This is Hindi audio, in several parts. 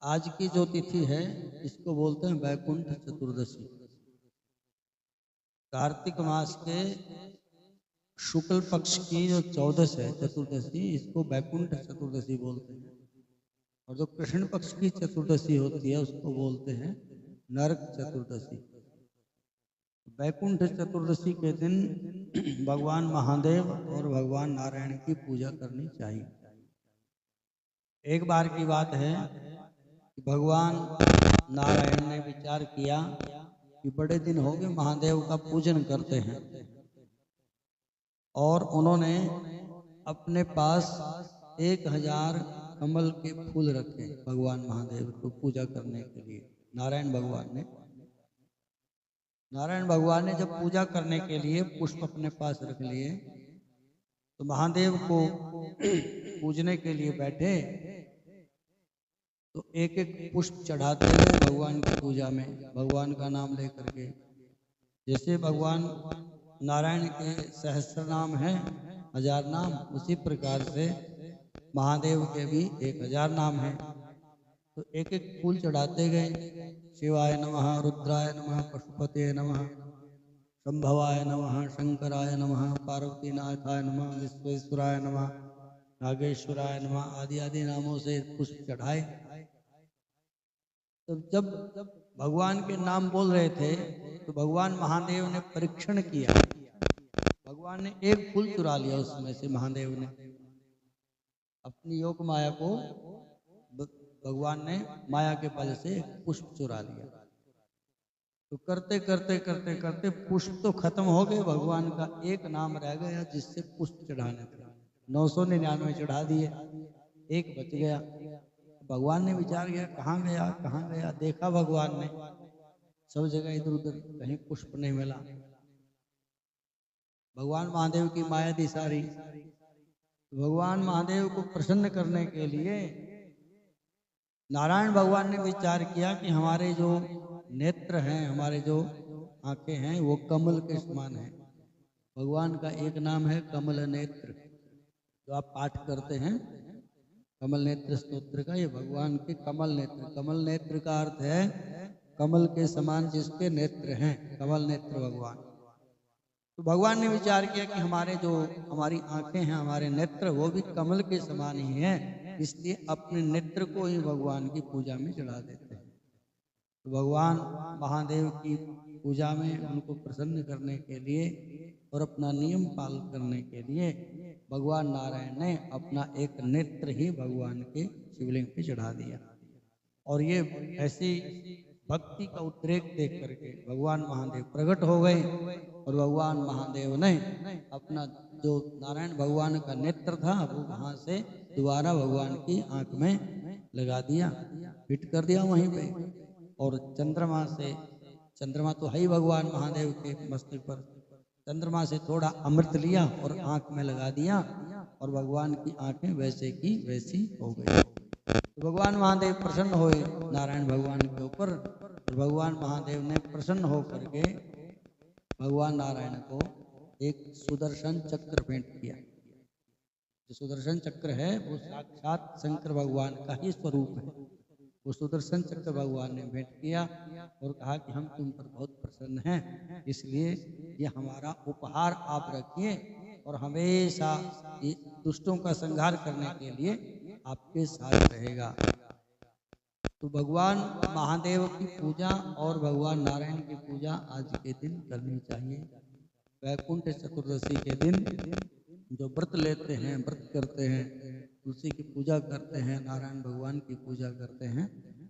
आज की जो तिथि है इसको बोलते हैं वैकुंठ चतुर्दशी। कार्तिक मास के शुक्ल पक्ष की जो 14 है चतुर्दशी, इसको वैकुंठ चतुर्दशी बोलते हैं। और जो कृष्ण पक्ष की चतुर्दशी होती है उसको बोलते हैं नरक चतुर्दशी। वैकुंठ चतुर्दशी के दिन भगवान महादेव और भगवान नारायण की पूजा करनी चाहिए। एक बार की बात है कि भगवान नारायण ने विचार किया कि बड़े दिन हो गए महादेव का पूजन करते हैं, और उन्होंने अपने पास 1000 कमल के फूल रखे भगवान महादेव को पूजा करने के लिए। नारायण भगवान ने जब पूजा करने के लिए पुष्प अपने पास रख लिए तो महादेव को पूजने के लिए बैठे तो एक एक पुष्प चढ़ाते हुए भगवान की पूजा में, भगवान का नाम लेकर के। जैसे भगवान नारायण के सहस्त्र नाम है, 1000 नाम, उसी प्रकार से महादेव के भी 1000 नाम हैं। तो एक एक फूल चढ़ाते गए। शिवाय नमः, रुद्राय नमः, पशुपते नमः, शंभवाय नमः, शंकराय नमः, पार्वतीनाथाय नमः, विश्वेश्वराय नमः, नागेश्वराय नमः आदि आदि नामों से पुष्प चढ़ाए। तो जब भगवान के नाम बोल रहे थे तो भगवान महादेव ने परीक्षण किया। भगवान ने एक फूल चुरा लिया, उसमें से महादेव ने अपनी योग माया को, भगवान ने माया के बल से पुष्प चुरा लिया। तो करते करते करते करते पुष्प तो खत्म हो गए, भगवान का एक नाम रह गया जिससे पुष्प चढ़ाने थे। 999 चढ़ा दिए, एक बच गया। भगवान ने विचार किया कहाँ गया कहाँ गया। देखा भगवान ने सब जगह इधर उधर, कहीं पुष्प नहीं मिला। भगवान महादेव की माया थी सारी। भगवान महादेव को प्रसन्न करने के लिए नारायण भगवान ने विचार किया कि हमारे जो नेत्र हैं, हमारे जो आंखें हैं, वो कमल के समान हैं। भगवान का एक नाम है कमल नेत्र, जो आप पाठ करते हैं कमल नेत्र स्तोत्र का। ये भगवान के कमल नेत्र, कमल नेत्र का अर्थ है कमल के समान जिसके नेत्र हैं, कमल नेत्र भगवान। तो भगवान ने विचार किया कि हमारी आंखें हैं, हमारे नेत्र, वो भी कमल के समान ही हैं, इसलिए अपने नेत्र को ही भगवान की पूजा में चढ़ा देते हैं। तो भगवान महादेव की पूजा में उनको प्रसन्न करने के लिए और अपना नियम पालन करने के लिए भगवान नारायण ने अपना एक नेत्र ही भगवान के शिवलिंग पे चढ़ा दिया। और ये ऐसी भक्ति का उद्रेक देख करके भगवान महादेव प्रकट हो गए, और भगवान महादेव ने अपना जो नारायण भगवान का नेत्र था वो वहां से दोबारा भगवान की आंख में लगा दिया, फिट कर दिया वहीं पे। और चंद्रमा तो है ही भगवान महादेव के मस्तक पर, चंद्रमा से थोड़ा अमृत लिया और आंख में लगा दिया, और भगवान की आंखें वैसे की वैसी हो गई। तो भगवान महादेव प्रसन्न हुए नारायण भगवान के ऊपर, और भगवान महादेव ने प्रसन्न होकर के भगवान नारायण को एक सुदर्शन चक्र भेंट किया। जो सुदर्शन चक्र है वो साक्षात शंकर भगवान का ही स्वरूप है। वो सुदर्शन चक्र भगवान ने भेंट किया और कहा कि हम तुम पर बहुत प्रसन्न हैं, इसलिए ये हमारा उपहार आप रखिए, और हमेशा ये दुष्टों का संहार करने के लिए आपके साथ रहेगा। तो भगवान महादेव की पूजा और भगवान नारायण की पूजा आज के दिन करनी चाहिए। वैकुंठ चतुर्दशी के दिन जो व्रत लेते हैं, व्रत करते हैं, तुलसी की पूजा करते हैं, नारायण भगवान की पूजा करते हैं,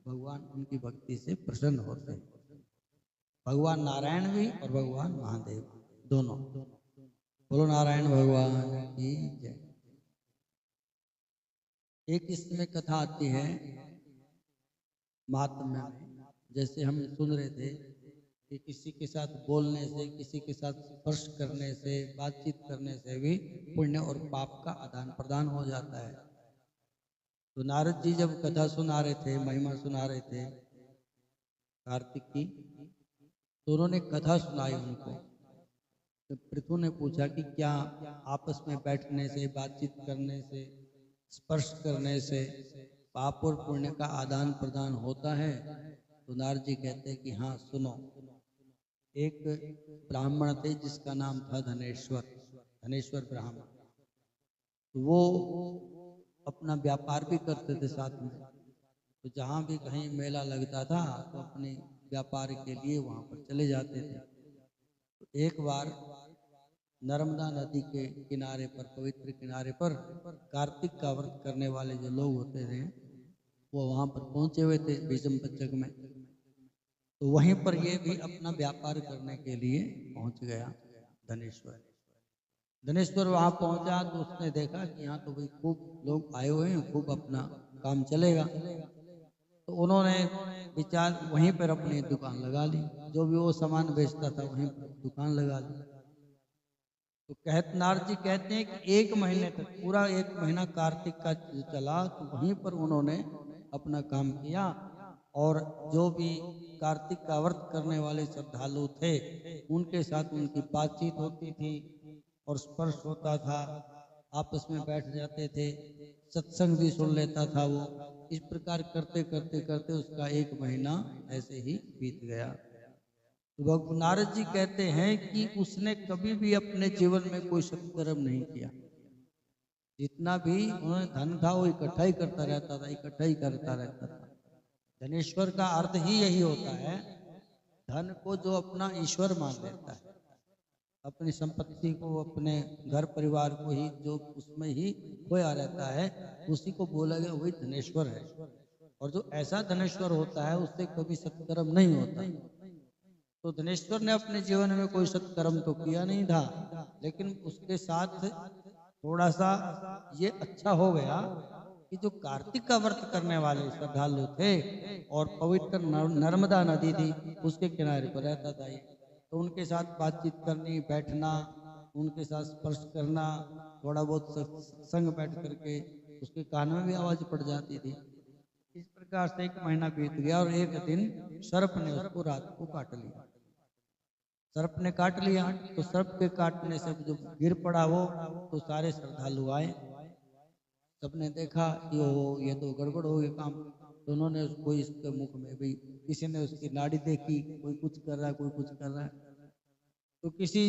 भगवान उनकी भक्ति से प्रसन्न होते हैं। भगवान नारायण भी और भगवान महादेव दोनों। बोलो नारायण भगवान की जय। एक इसमें कथा आती है महात्म्य में, जैसे हम सुन रहे थे कि किसी के साथ बोलने से, किसी के साथ स्पर्श करने से, बातचीत करने से भी पुण्य और पाप का आदान प्रदान हो जाता है। तो नारद जी जब कथा सुना रहे थे, महिमा सुना रहे थे कार्तिक की, तो उन्होंने कथा सुनाई उनको। तो पृथु ने पूछा कि क्या आपस में बैठने से, बातचीत करने से, स्पर्श करने से पाप और पुण्य का आदान प्रदान होता है। तो नारद जी कहते हैं कि हाँ सुनो, एक ब्राह्मण थे जिसका नाम था धनेश्वर, धनेश्वर ब्राह्मण। तो वो अपना व्यापार भी करते थे साथ में। तो जहाँ भी कहीं मेला लगता था तो अपने व्यापार के लिए वहाँ पर चले जाते थे। तो एक बार नर्मदा नदी के किनारे पर, पवित्र किनारे पर, कार्तिक का व्रत करने वाले जो लोग होते थे वो वहाँ पर पहुँचे हुए थे भीष्म पंचक में। तो वहीं पर ये भी अपना व्यापार करने के लिए पहुँच गया धनेश्वर। धनेश्वर वहाँ पहुँचा तो उसने देखा कि यहाँ तो भाई खूब लोग आए हुए हैं, खूब अपना काम चलेगा। तो उन्होंने विचार वहीं पर अपनी दुकान लगा ली, जो भी वो सामान बेचता था वहीं पर दुकान लगा ली। तो नारद जी कहते हैं कि एक महीने तक, पूरा एक महीना कार्तिक का चला, तो वहीं पर उन्होंने अपना काम किया। और जो भी कार्तिक का व्रत करने वाले श्रद्धालु थे उनके साथ उनकी बातचीत होती थी और स्पर्श होता था, आपस में बैठ जाते थे, सत्संग भी सुन लेता था वो। इस प्रकार करते करते करते उसका एक महीना ऐसे ही बीत गया। तो नारद जी कहते हैं कि उसने कभी भी अपने जीवन में कोई सत्कर्म नहीं किया। जितना भी उन्होंने धन था वो इकट्ठा ही करता रहता था, इकट्ठा ही करता रहता था। धनेश्वर का अर्थ ही यही होता है, धन को जो अपना ईश्वर मान लेता है, अपनी संपत्ति को, अपने घर परिवार को ही जो उसमें ही खोया रहता है, उसी को बोला गया वही धनेश्वर है। और जो ऐसा धनेश्वर होता है उससे कभी सत्कर्म नहीं होता। तो धनेश्वर ने अपने जीवन में कोई सत्कर्म तो किया नहीं था, लेकिन उसके साथ थोड़ा सा ये अच्छा हो गया कि जो कार्तिक का व्रत करने वाले श्रद्धालु थे और पवित्र नर्मदा नदी थी उसके किनारे पर रहता था ये, तो उनके साथ बातचीत करनी, बैठना, उनके साथ स्पर्श करना, थोड़ा बहुत संग बैठ करके उसके कान में भी आवाज पड़ जाती थी। इस प्रकार से एक महीना बीत गया और एक दिन सर्प ने उसको रात को काट लिया। सर्प ने काट लिया तो सर्प के काटने से जो गिर पड़ा वो, तो सारे श्रद्धालु आए, सबने देखा कि वो ये तो गड़बड़ हो गया काम। तो उन्होंने उसको, इसके मुख में भी किसी ने उसकी नाड़ी देखी, कोई कुछ कर रहा है, कोई कुछ कर रहा है। तो किसी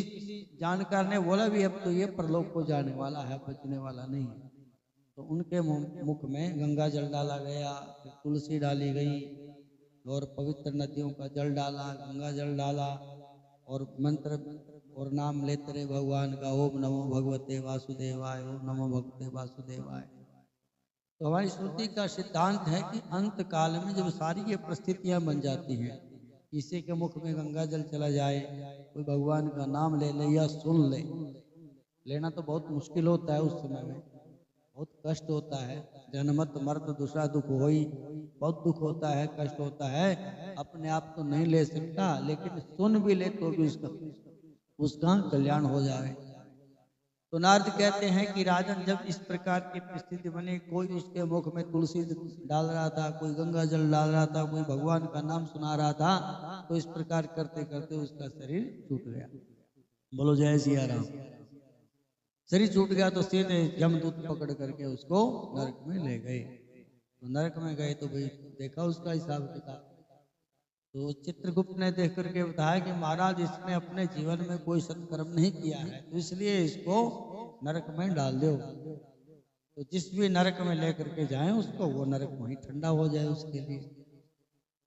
जानकार ने बोला भी अब तो ये परलोक को जाने वाला है, बचने वाला नहीं है। तो उनके मुख में गंगा जल डाला गया, तुलसी डाली गई और पवित्र नदियों का जल डाला, गंगा जल डाला और मंत्र और नाम लेते रहे भगवान का, ओम नमो भगवते वासुदेवाय, ओम नमो भगवते वासुदेवाय। तो हमारी श्रुति का सिद्धांत है कि अंत काल में जब सारी ये परिस्थितियां बन जाती हैं, किसी के मुख में गंगा जल चला जाए, कोई भगवान का नाम ले ले या सुन ले, लेना तो बहुत मुश्किल होता है, उस समय में बहुत कष्ट होता है। जन्मत मर्त दूसरा दुख हो ही, बहुत दुख होता है, कष्ट होता है, अपने आप तो नहीं ले सकता, लेकिन सुन भी ले तो भी उसका कल्याण हो जाए। तो नारद कहते हैं कि राजन जब इस प्रकार की परिस्थिति बनी, कोई उसके मुख में तुलसी डाल रहा था, कोई गंगा जल डाल रहा था, कोई भगवान का नाम सुना रहा था, तो इस प्रकार करते करते उसका शरीर छूट गया। बोलो जय सिया राम। शरीर छूट गया तो सीधे यमदूत पकड़ करके उसको नरक में ले गए। तो नरक में गए तो भाई देखा उसका हिसाब किताब। तो चित्रगुप्त ने देख करके बताया कि महाराज इसने अपने जीवन में कोई सत्कर्म नहीं किया है, तो इसलिए इसको नरक में डाल दो। तो जिस भी नरक में लेकर के जाए उसको, वो नरक वहीं ठंडा हो जाए उसके लिए।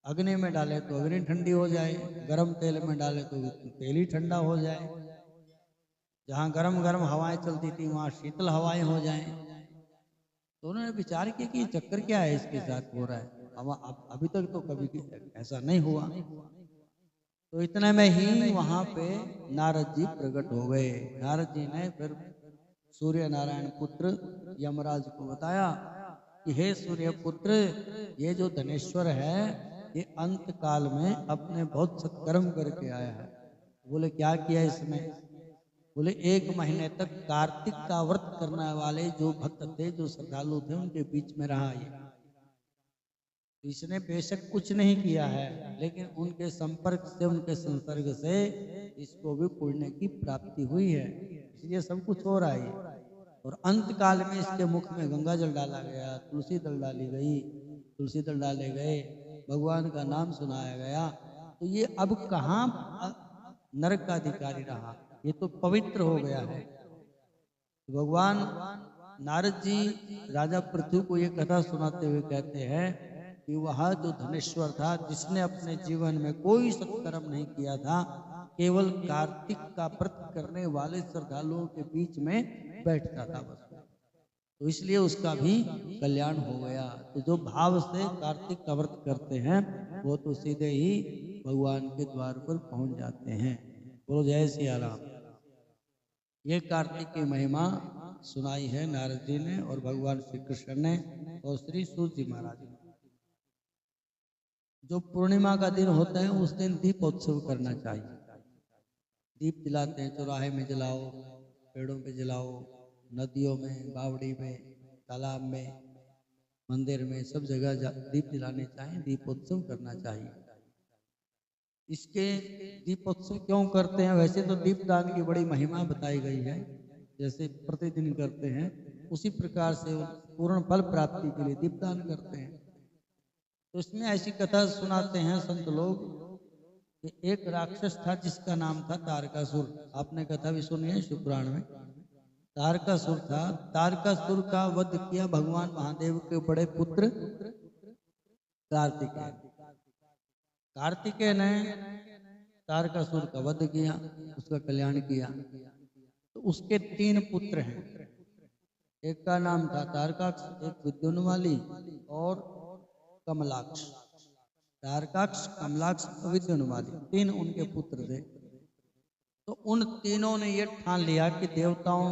अग्नि में डाले तो अग्नि ठंडी हो जाए, गर्म तेल में डाले तो तेल ही ठंडा हो जाए, जहाँ गर्म गर्म हवाएं चलती थी वहाँ शीतल हवाएं हो जाएं। तो उन्होंने विचार किया कि चक्कर क्या है इसके साथ हो रहा है, अभी तक तो कभी ऐसा नहीं हुआ। तो इतने में ही वहां पे नारद जी प्रकट हो गए। नारद जी ने फिर सूर्य नारायण पुत्र यमराज को बताया कि हे सूर्य पुत्र, ये जो धनेश्वर है ये अंत काल में अपने बहुत सत्कर्म करके आया है। बोले क्या किया इसमें? बोले एक महीने तक कार्तिक का व्रत करने वाले जो भक्त थे, जो श्रद्धालु थे, उनके बीच में रहा ये। तो इसने बेशक कुछ नहीं किया है, लेकिन उनके संपर्क से, उनके संसर्ग से इसको भी पुण्य की प्राप्ति हुई है, इसलिए सब कुछ हो रहा है। और अंत काल में इसके मुख में गंगा जल डाला गया, तुलसी दल डाली गई, तुलसी दल डाले गए, भगवान का नाम सुनाया गया। तो ये अब कहाँ नरक का अधिकारी रहा, ये तो पवित्र हो गया है। भगवान नारद जी राजा पृथु को ये कथा सुनाते हुए कहते हैं कि वह जो धनेश्वर था, जिसने अपने जीवन में कोई सत्कर्म नहीं किया था, केवल कार्तिक का व्रत करने वाले श्रद्धालुओं के बीच में बैठता था बस, तो इसलिए उसका भी कल्याण हो गया। तो जो भाव से कार्तिक का व्रत करते हैं वो तो सीधे ही भगवान के द्वार पर पहुंच जाते हैं। बोलो जय सिया राम। ये कार्तिक की महिमा सुनाई है नारद जी ने और भगवान श्री कृष्ण ने और श्री सूत जी महाराज ने। जो पूर्णिमा का दिन होता है उस दिन दीपोत्सव करना चाहिए। दीप जलाते हैं, चौराहे में जलाओ, पेड़ों पे जलाओ, नदियों में, बावड़ी में, तालाब में, मंदिर में, सब जगह दीप जलाने चाहिए, दीपोत्सव करना चाहिए। इसके दीपोत्सव क्यों करते हैं? वैसे तो दीपदान की बड़ी महिमा बताई गई है, जैसे प्रतिदिन करते हैं उसी प्रकार से पूर्ण फल प्राप्ति के लिए दीपदान करते हैं। तो इसमें ऐसी कथा सुनाते हैं संत लोग कि एक राक्षस था जिसका नाम था तारकासुर। आपने कथा भी सुनी है शिवपुराण में। तारकासुर था, तारकासुर का वध किया भगवान महादेव के बड़े पुत्र कार्तिकेय। कार्तिकेय ने तारकासुर का वध किया, उसका कल्याण किया। तो उसके 3 पुत्र हैं, एक का नाम था तारकाक्ष, एक विद्युन्माली और कमलाक्ष। तारकाक्ष, कमलाक्ष, विद्युन्माली, 3 उनके पुत्र थे। तो उन तीनों ने ये ठान लिया कि देवताओं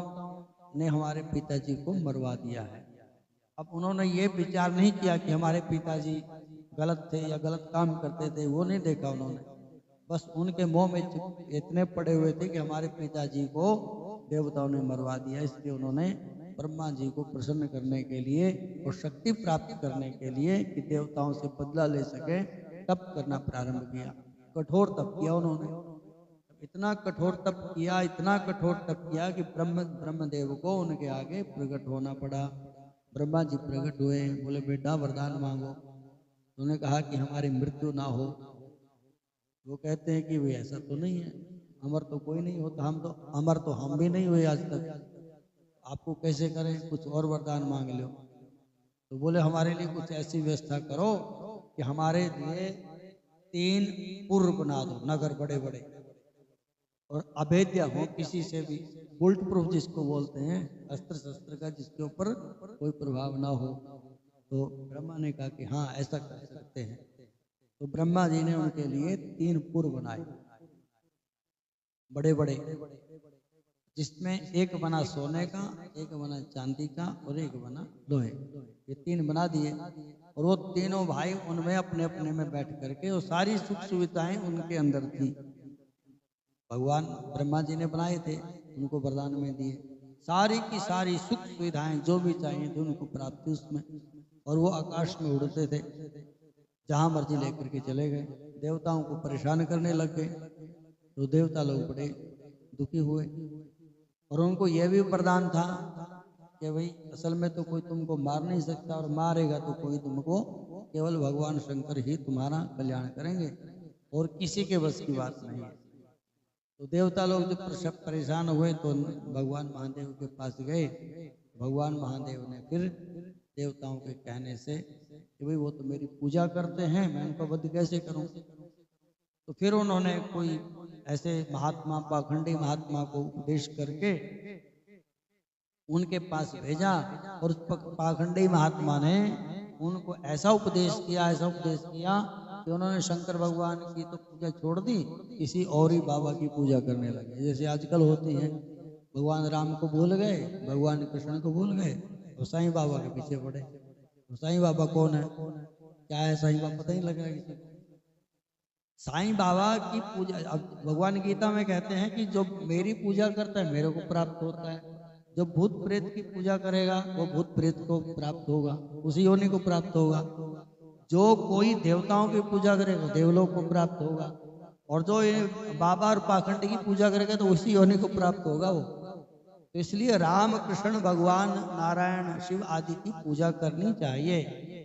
ने हमारे पिताजी को मरवा दिया है। अब उन्होंने ये विचार नहीं किया कि हमारे पिताजी गलत थे या गलत काम करते थे, वो नहीं देखा उन्होंने। बस उनके मोह में इतने पड़े हुए थे कि हमारे पिताजी को देवताओं ने मरवा दिया। इसलिए उन्होंने ब्रह्मा जी को प्रसन्न करने के लिए और शक्ति प्राप्त करने के लिए कि देवताओं से बदला ले सके, तप करना प्रारंभ किया। कठोर तप किया उन्होंने, इतना कठोर तप किया, इतना कठोर तप किया कि ब्रह्मदेव को उनके आगे प्रकट होना पड़ा। ब्रह्मा जी प्रकट हुए, बोले बेटा वरदान मांगो। उन्होंने कहा कि हमारी मृत्यु ना हो। वो कहते हैं कि वे ऐसा तो नहीं है, अमर तो कोई नहीं होता, हम तो अमर तो हम भी नहीं हुए आज तक, आपको कैसे करें, कुछ और वरदान मांग लो। तो बोले हमारे लिए कुछ ऐसी व्यवस्था करो कि हमारे लिए 3 पुर बना दो, नगर बड़े बड़े, और अभेद्य हो, किसी से भी बुलेट प्रूफ जिसको बोलते हैं, अस्त्र शस्त्र का जिसके ऊपर कोई प्रभाव ना हो। तो ब्रह्मा ने कहा कि हाँ ऐसा कर सकते हैं। तो ब्रह्मा जी ने उनके लिए 3 पुर बनाए बड़े बड़े, जिसमें एक बना सोने का, एक बना चांदी का और एक बना लोहे। ये 3 बना दिए और वो तीनों भाई उनमें अपने अपने में बैठ करके, वो सारी सुख सुविधाएं उनके अंदर थी। भगवान ब्रह्मा जी ने बनाए थे, उनको वरदान में दिए, सारी की सारी सुख सुविधाएं जो भी चाहिए थे उनको प्राप्त थी उसमें। और वो आकाश में उड़ते थे, जहां मर्जी लेकर के चले गए। देवताओं को परेशान करने लग गए, तो देवता लोग बड़े दुखी हुए। और उनको यह भी वरदान था कि भाई असल में तो कोई तुमको मार नहीं सकता, और मारेगा तो कोई तुमको, केवल भगवान शंकर ही तुम्हारा कल्याण करेंगे और किसी के बस की बात नहीं है। तो देवता लोग जब परेशान हुए तो भगवान महादेव के पास गए। भगवान महादेव ने फिर देवताओं के कहने से कि भाई वो तो मेरी पूजा करते हैं, मैं उनको वध कैसे करूं। तो फिर उन्होंने कोई ऐसे महात्मा, पाखंडी महात्मा को उपदेश करके उनके पास भेजा, और उस पाखंडी महात्मा ने उनको ऐसा उपदेश किया कि उन्होंने शंकर भगवान की तो पूजा छोड़ दी, किसी और ही बाबा की पूजा करने लगे। जैसे आजकल होती है, भगवान राम को भूल गए, भगवान कृष्ण को भूल गए और साईं बाबा के पीछे पड़े। तो साईं बाबा कौन है, क्या है साईं बाबा, पता ही लग रहा है किसी को। साईं बाबा की पूजा, अब भगवान गीता में कहते हैं कि जो मेरी पूजा करता है मेरे को प्राप्त होता है, जो भूत प्रेत की पूजा करेगा वो भूत प्रेत को प्राप्त होगा, उसी योनि को प्राप्त होगा। जो कोई देवताओं की पूजा करेगा देवलोक को प्राप्त होगा, और जो ये बाबा और पाखंड की पूजा करेगा तो उसी योनि को प्राप्त होगा वो। तो इसलिए राम कृष्ण भगवान नारायण शिव आदि की पूजा करनी चाहिए।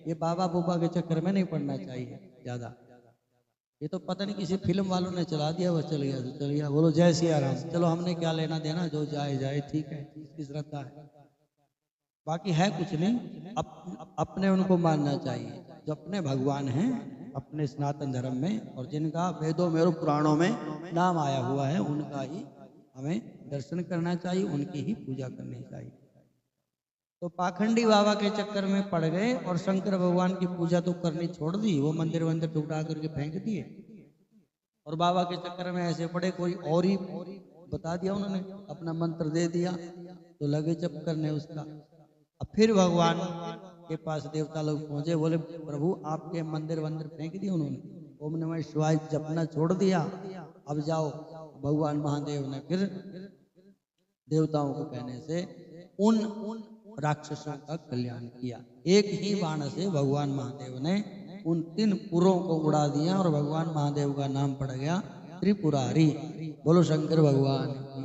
ये बाबा बुबा के चक्कर में नहीं पड़ना चाहिए ज्यादा। ये तो पता नहीं किसी फिल्म वालों ने चला दिया, बस चल गया तो चल गया, बोलो जय सिया राम, चलो हमने क्या लेना देना, जो जाए जाए, ठीक है, इसकी श्रद्धा है, बाकी है कुछ नहीं। अपने उनको मानना चाहिए जो अपने भगवान हैं अपने सनातन धर्म में, और जिनका वेदों में और पुराणों में नाम आया हुआ है, उनका ही हमें दर्शन करना चाहिए, उनकी ही पूजा करनी चाहिए। तो पाखंडी बाबा के चक्कर में पड़ गए और शंकर भगवान की पूजा तो करनी छोड़ दी, वो मंदिर वंदिर उठा करके फेंक दिए, और बाबा के चक्कर में ऐसे पड़े, कोई और ही बता दिया उन्होंने, अपना मंत्र दे दिया, तो लगे जप करने उसका। अब फिर भगवान के पास देवता लोग पहुंचे, बोले प्रभु आपके मंदिर वंदिर फेंक दिए उन्होंने, ओम नमः शिवाय जपना छोड़ दिया, अब जाओ। भगवान महादेव ने फिर देवताओं को कहने से उन राक्षसों का कल्याण किया। एक ही बाण से भगवान महादेव ने उन 3 पुरों को उड़ा दिया, और भगवान महादेव का नाम पड़ गया त्रिपुरारी। बोलो शंकर भगवान की।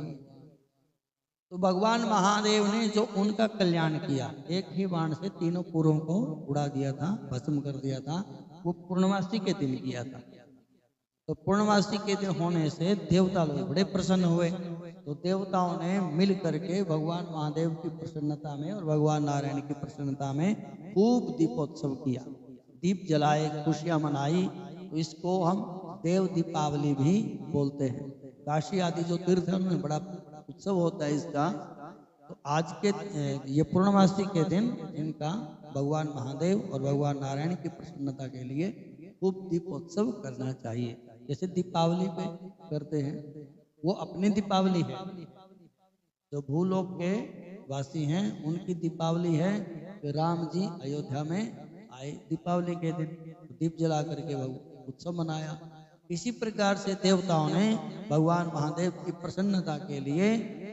तो भगवान महादेव ने जो उनका कल्याण किया, एक ही बाण से 3 पुरों को उड़ा दिया था, भस्म कर दिया था, वो पूर्णमासी के दिन किया था। तो पूर्णमासी के दिन होने से देवता लोग बड़े प्रसन्न हुए, तो देवताओं ने मिल करके भगवान महादेव की प्रसन्नता में और भगवान नारायण की प्रसन्नता में खूब दीपोत्सव किया, दीप जलाए, खुशियां मनाई। तो इसको हम देव दीपावली भी बोलते हैं। काशी आदि जो तीर्थ है उनमें बड़ा उत्सव होता है इसका। तो आज के ये पूर्णमासी के दिन इनका भगवान महादेव और भगवान नारायण की प्रसन्नता के लिए खूब दीपोत्सव करना चाहिए। जैसे दीपावली पे करते हैं, वो अपनी दीपावली है, जो भूलोक के वासी हैं उनकी दीपावली है कि राम जी अयोध्या में आए दीपावली के दिन, दीप जला करके उत्सव मनाया। इसी प्रकार से देवताओं ने भगवान महादेव की प्रसन्नता के लिए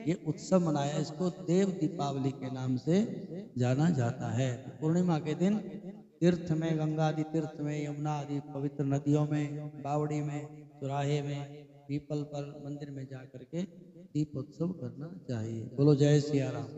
ये उत्सव मनाया, इसको देव दीपावली के नाम से जाना जाता है। पूर्णिमा के दिन तीर्थ में, गंगा आदि तीर्थ में, यमुना आदि पवित्र नदियों में, बावड़ी में, चौराहे में, पीपल पर, मंदिर में जा करके दीपोत्सव करना चाहिए। बोलो जय सिया राम।